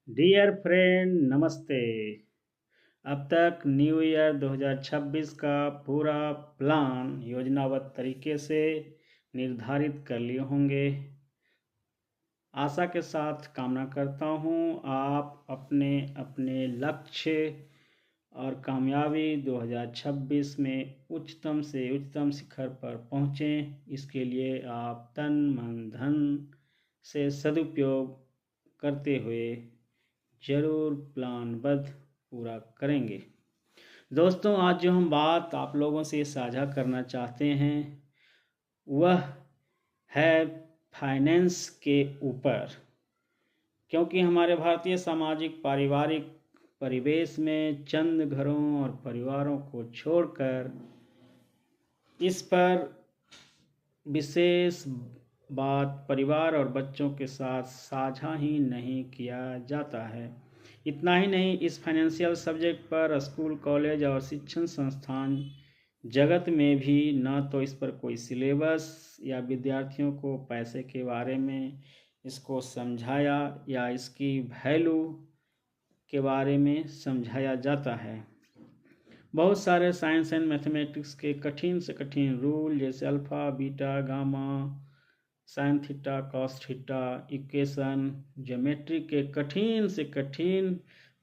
Dear friend, नमस्ते। अब तक न्यू ईयर 2026 का पूरा प्लान योजनाबद्ध तरीके से निर्धारित कर लिए होंगे। आशा के साथ कामना करता हूँ आप अपने अपने लक्ष्य और कामयाबी 2026 में उच्चतम से उच्चतम शिखर पर पहुँचें। इसके लिए आप तन मन धन से सदुपयोग करते हुए जरूर प्लानबद्ध पूरा करेंगे। दोस्तों, आज जो हम बात आप लोगों से साझा करना चाहते हैं वह है फाइनेंस के ऊपर, क्योंकि हमारे भारतीय सामाजिक पारिवारिक परिवेश में चंद घरों और परिवारों को छोड़कर इस पर विशेष बात परिवार और बच्चों के साथ साझा ही नहीं किया जाता है। इतना ही नहीं, इस फाइनेंशियल सब्जेक्ट पर स्कूल, कॉलेज और शिक्षण संस्थान जगत में भी न तो इस पर कोई सिलेबस या विद्यार्थियों को पैसे के बारे में इसको समझाया या इसकी वैल्यू के बारे में समझाया जाता है। बहुत सारे साइंस एंड मैथमेटिक्स के कठिन से कठिन रूल जैसे alpha, beta, gamma, sine theta, cos theta, equation, geometry के कठिन से कठिन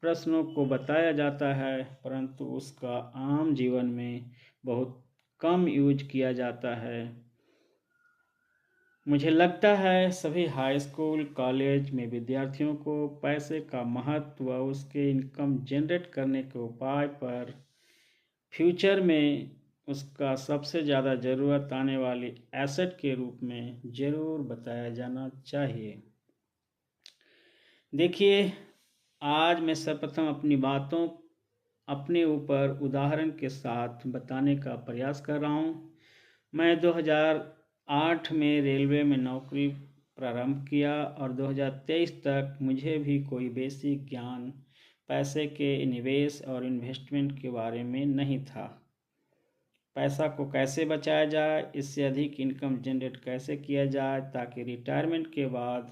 प्रश्नों को बताया जाता है, परंतु उसका आम जीवन में बहुत कम यूज किया जाता है। मुझे लगता है सभी हाई स्कूल, कॉलेज में विद्यार्थियों को पैसे का महत्व व उसके इनकम जनरेट करने के उपाय पर फ्यूचर में उसका सबसे ज़्यादा ज़रूरत आने वाली एसेट के रूप में ज़रूर बताया जाना चाहिए। देखिए, आज मैं सर्वप्रथम अपनी बातों अपने ऊपर उदाहरण के साथ बताने का प्रयास कर रहा हूँ। मैं 2008 में रेलवे में नौकरी प्रारंभ किया और 2023 तक मुझे भी कोई बेसिक ज्ञान पैसे के निवेश और इन्वेस्टमेंट के बारे में नहीं था। पैसा को कैसे बचाया जाए, इससे अधिक इनकम जनरेट कैसे किया जाए ताकि रिटायरमेंट के बाद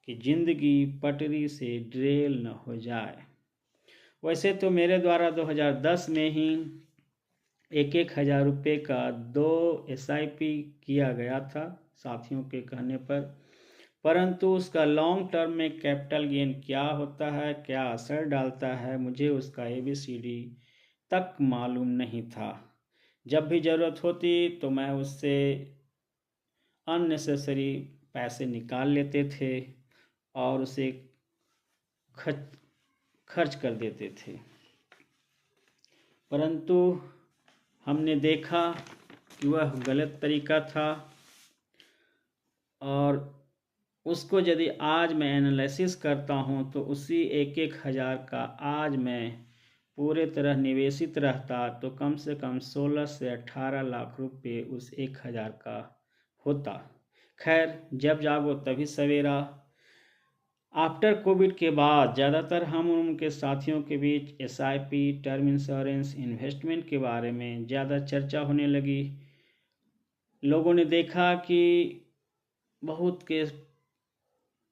की ज़िंदगी पटरी से ड्रेल न हो जाए। वैसे तो मेरे द्वारा 2010 में ही 1,000 रुपये का 2 SIP किया गया था साथियों के कहने पर, परंतु उसका लॉन्ग टर्म में कैपिटल गेन क्या होता है, क्या असर डालता है, मुझे उसका ABCD तक मालूम नहीं था। जब भी ज़रूरत होती तो मैं उससे अननेसेसरी पैसे निकाल लेते थे और उसे खर्च कर देते थे, परंतु हमने देखा कि वह गलत तरीका था और उसको यदि आज मैं एनालिसिस करता हूँ तो उसी 1,000 का आज मैं पूरे तरह निवेशित रहता तो कम से कम 16 से 18 लाख रुपए उस 1,000 का होता। खैर, जब जागो तभी सवेरा। आफ्टर कोविड के बाद ज़्यादातर हम उनके साथियों के बीच SIP, टर्म इंश्योरेंस, इन्वेस्टमेंट के बारे में ज़्यादा चर्चा होने लगी। लोगों ने देखा कि बहुत के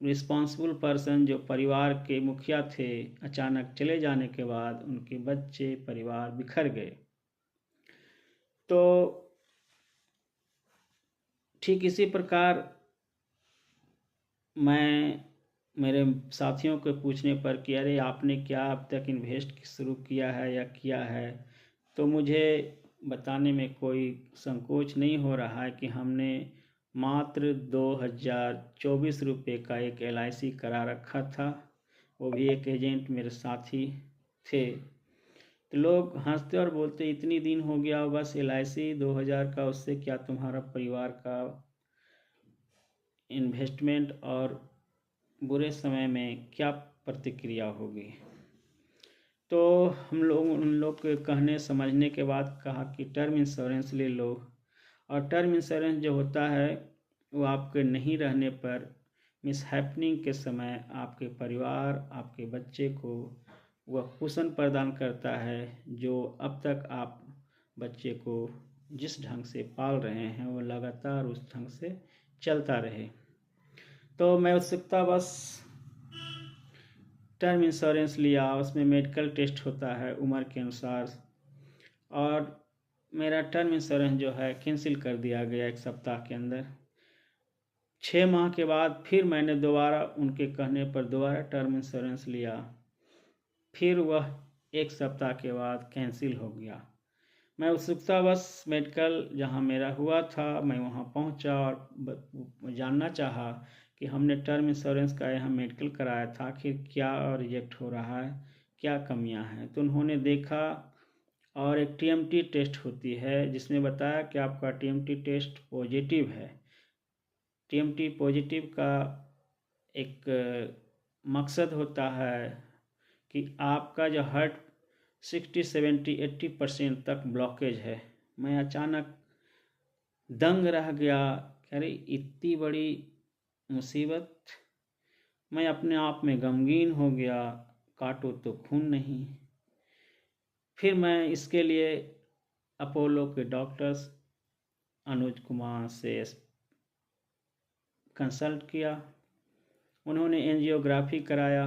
रिस्पॉन्सिबल पर्सन जो परिवार के मुखिया थे, अचानक चले जाने के बाद उनके बच्चे, परिवार बिखर गए। तो ठीक इसी प्रकार मैं मेरे साथियों को पूछने पर कि अरे आपने क्या अब तक इन्वेस्ट शुरू किया है या किया है, तो मुझे बताने में कोई संकोच नहीं हो रहा है कि हमने मात्र 2,024 रुपये का एक LIC करा रखा था, वो भी एक एजेंट मेरे साथी थे। तो लोग हंसते और बोलते इतनी दिन हो गया बस LIC 2,000 का, उससे क्या तुम्हारा परिवार का इन्वेस्टमेंट और बुरे समय में क्या प्रतिक्रिया होगी। तो हम लोग उन लोग के कहने समझने के बाद कहा कि टर्म इंश्योरेंस ले लो। और टर्म इंश्योरेंस जो होता है वो आपके नहीं रहने पर मिसहैपनिंग के समय आपके परिवार, आपके बच्चे को वह कुशन प्रदान करता है जो अब तक आप बच्चे को जिस ढंग से पाल रहे हैं वो लगातार उस ढंग से चलता रहे। तो मैं उत्सुकता बस टर्म इंश्योरेंस लिया, उसमें मेडिकल टेस्ट होता है उम्र के अनुसार, और मेरा टर्म इंश्योरेंस जो है कैंसिल कर दिया गया 1 सप्ताह के अंदर। 6 माह के बाद फिर मैंने दोबारा उनके कहने पर दोबारा टर्म इंश्योरेंस लिया, फिर वह 1 सप्ताह के बाद कैंसिल हो गया। मैं उत्सुकतावश मेडिकल जहां मेरा हुआ था मैं वहां पहुंचा और जानना चाहा कि हमने टर्म इंश्योरेंस का यहाँ मेडिकल कराया था, आखिर क्या रिजेक्ट हो रहा है, क्या कमियां हैं। तो उन्होंने देखा और एक टीएमटी टेस्ट होती है जिसमें बताया कि आपका टीएमटी टेस्ट पॉजिटिव है। टीएमटी पॉजिटिव का एक मकसद होता है कि आपका जो हार्ट 60, 70, 80% तक ब्लॉकेज है। मैं अचानक दंग रह गया, अरे इतनी बड़ी मुसीबत। मैं अपने आप में गमगीन हो गया, काटो तो खून नहीं। फिर मैं इसके लिए अपोलो के डॉक्टर्स अनुज कुमार से कंसल्ट किया। उन्होंने एंजियोग्राफी कराया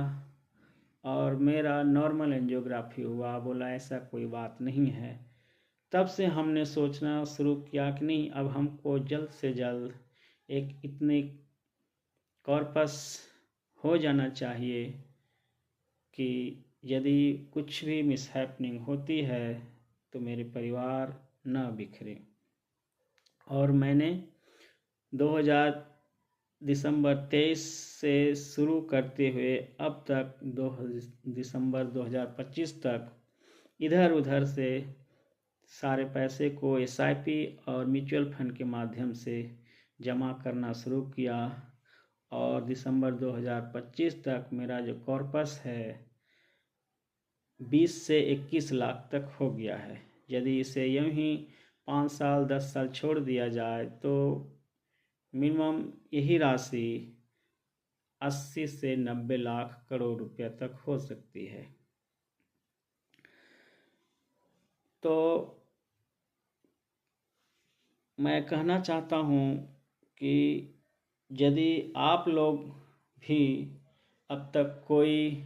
और मेरा नॉर्मल एंजियोग्राफी हुआ। बोला ऐसा कोई बात नहीं है। तब से हमने सोचना शुरू किया कि नहीं, अब हमको जल्द से जल्द एक इतने कॉर्पस हो जाना चाहिए कि यदि कुछ भी मिसहैपनिंग होती है तो मेरे परिवार न बिखरे। और मैंने 2000 दिसंबर 23 से शुरू करते हुए अब तक दिसंबर 2025 तक इधर उधर से सारे पैसे को एसआईपी और म्यूचुअल फंड के माध्यम से जमा करना शुरू किया और दिसंबर 2025 तक मेरा जो कॉर्पस है 20 से 21 लाख तक हो गया है। यदि इसे यूं ही 5 साल 10 साल छोड़ दिया जाए तो मिनिमम यही राशि 80 से 90 लाख करोड़ रुपया तक हो सकती है। तो मैं कहना चाहता हूँ कि यदि आप लोग भी अब तक कोई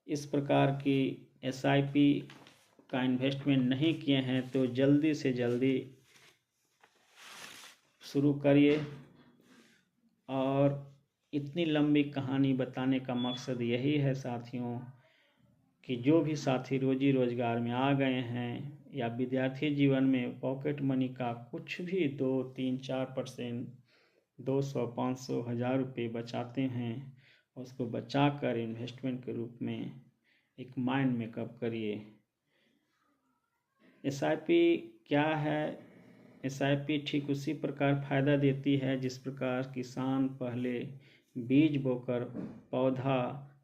इस प्रकार की एसआईपी का इन्वेस्टमेंट नहीं किए हैं तो जल्दी से जल्दी शुरू करिए। और इतनी लंबी कहानी बताने का मकसद यही है साथियों कि जो भी साथी रोजी रोजगार में आ गए हैं या विद्यार्थी जीवन में पॉकेट मनी का कुछ भी 2, 3, 4%, 200, 500, 1000 रुपये बचाते हैं, उसको बचाकर इन्वेस्टमेंट के रूप में एक माइंड मेकअप करिए। एसआईपी क्या है? एसआईपी ठीक उसी प्रकार फायदा देती है जिस प्रकार किसान पहले बीज बोकर पौधा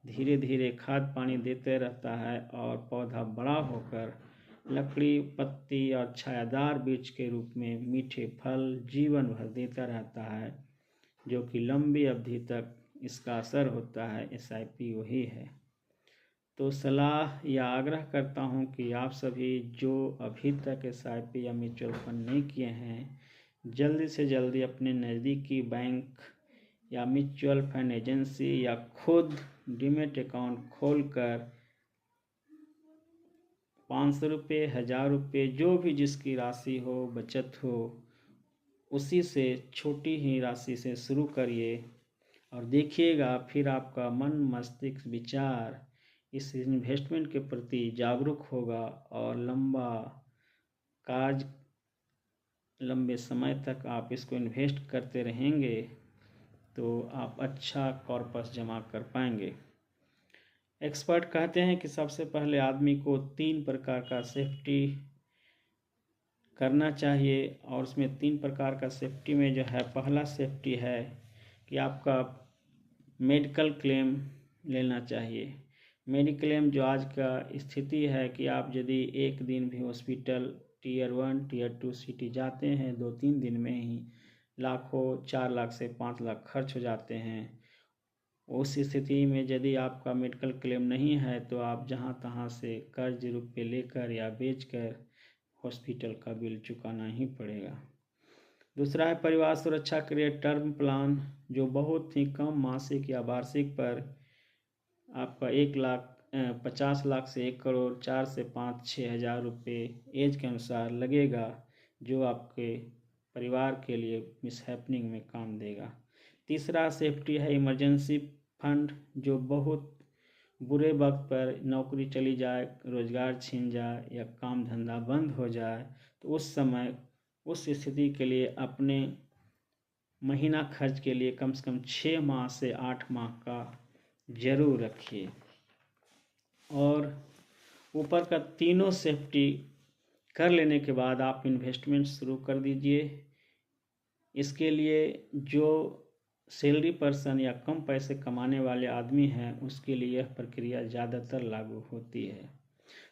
धीरे धीरे खाद पानी देते रहता है और पौधा बड़ा होकर लकड़ी, पत्ती और छायादार बीज के रूप में मीठे फल जीवन भर देता रहता है, जो कि लंबी अवधि तक इसका असर होता है। एसआईपी वही है। तो सलाह या आग्रह करता हूं कि आप सभी जो अभी तक एसआईपी या म्यूचुअल फंड नहीं किए हैं, जल्दी से जल्दी अपने नज़दीकी बैंक या म्यूचुअल फंड एजेंसी या खुद डीमैट अकाउंट खोलकर 500 रुपये, 1000 रुपये, जो भी जिसकी राशि हो, बचत हो, उसी से छोटी ही राशि से शुरू करिए और देखिएगा फिर आपका मन, मस्तिष्क, विचार इस इन्वेस्टमेंट के प्रति जागरूक होगा और लंबे समय तक आप इसको इन्वेस्ट करते रहेंगे तो आप अच्छा कॉर्पस जमा कर पाएंगे। एक्सपर्ट कहते हैं कि सबसे पहले आदमी को 3 प्रकार का सेफ्टी करना चाहिए और उसमें 3 प्रकार का सेफ्टी में जो है, पहला सेफ्टी है कि आपका मेडिकल क्लेम लेना चाहिए। मेडिकल क्लेम जो आज का स्थिति है कि आप यदि एक दिन भी हॉस्पिटल Tier 1, Tier 2 सिटी जाते हैं 2-3 दिन में ही लाखों, 4 लाख से 5 लाख खर्च हो जाते हैं। उस स्थिति में यदि आपका मेडिकल क्लेम नहीं है तो आप जहां तहां से कर्ज रुपये लेकर या बेचकर हॉस्पिटल का बिल चुकाना ही पड़ेगा। दूसरा है परिवार सुरक्षा के लिए टर्म प्लान, जो बहुत ही कम मासिक या वार्षिक पर आपका 50 लाख से 1 करोड़, 4 से 5-6 हज़ार रुपये एज के अनुसार लगेगा, जो आपके परिवार के लिए मिसहैपनिंग में काम देगा। तीसरा सेफ्टी है इमरजेंसी फंड, जो बहुत बुरे वक्त पर नौकरी चली जाए, रोजगार छीन जाए या काम धंधा बंद हो जाए, तो उस समय उस स्थिति के लिए अपने महीना खर्च के लिए कम से कम 6 माह से 8 माह का जरूर रखिए। और ऊपर का तीनों सेफ्टी कर लेने के बाद आप इन्वेस्टमेंट शुरू कर दीजिए। इसके लिए जो सैलरी पर्सन या कम पैसे कमाने वाले आदमी हैं, उसके लिए यह प्रक्रिया ज़्यादातर लागू होती है।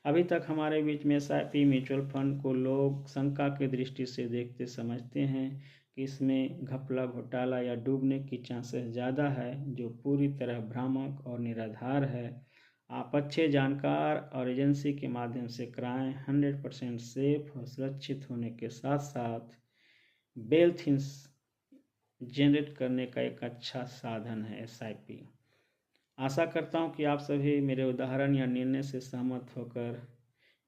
अभी तक हमारे बीच में SIP म्यूचुअल फंड को लोग शंका की दृष्टि से देखते समझते हैं कि इसमें घपला, घोटाला या डूबने की चांसेस ज़्यादा है, जो पूरी तरह भ्रामक और निराधार है। आप अच्छे जानकार और एजेंसी के माध्यम से कराएं। 100% सेफ और सुरक्षित होने के साथ साथ वेल्थ जनरेट करने का एक अच्छा साधन है SIP। आशा करता हूं कि आप सभी मेरे उदाहरण या निर्णय से सहमत होकर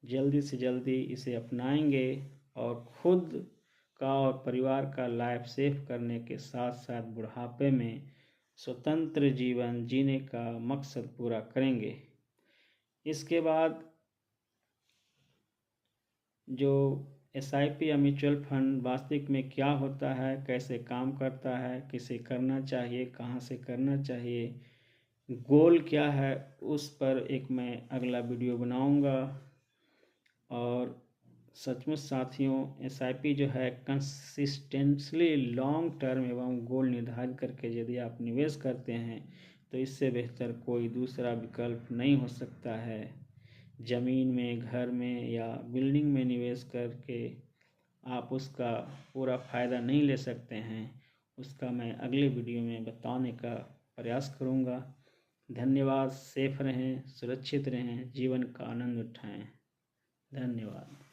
जल्दी से जल्दी इसे अपनाएंगे और खुद का और परिवार का लाइफ सेव करने के साथ साथ बुढ़ापे में स्वतंत्र जीवन जीने का मकसद पूरा करेंगे। इसके बाद जो SIP या म्यूचुअल फंड वास्तविक में क्या होता है, कैसे काम करता है, किसे करना चाहिए, कहाँ से करना चाहिए, गोल क्या है, उस पर एक मैं अगला वीडियो बनाऊंगा। और सचमुच साथियों, SIP जो है कंसिस्टेंटली लॉन्ग टर्म एवं गोल निर्धारित करके यदि आप निवेश करते हैं, तो इससे बेहतर कोई दूसरा विकल्प नहीं हो सकता है। ज़मीन में, घर में या बिल्डिंग में निवेश करके आप उसका पूरा फ़ायदा नहीं ले सकते हैं। उसका मैं अगले वीडियो में बताने का प्रयास करूँगा। धन्यवाद। सेफ रहें, सुरक्षित रहें, जीवन का आनंद उठाएं। धन्यवाद।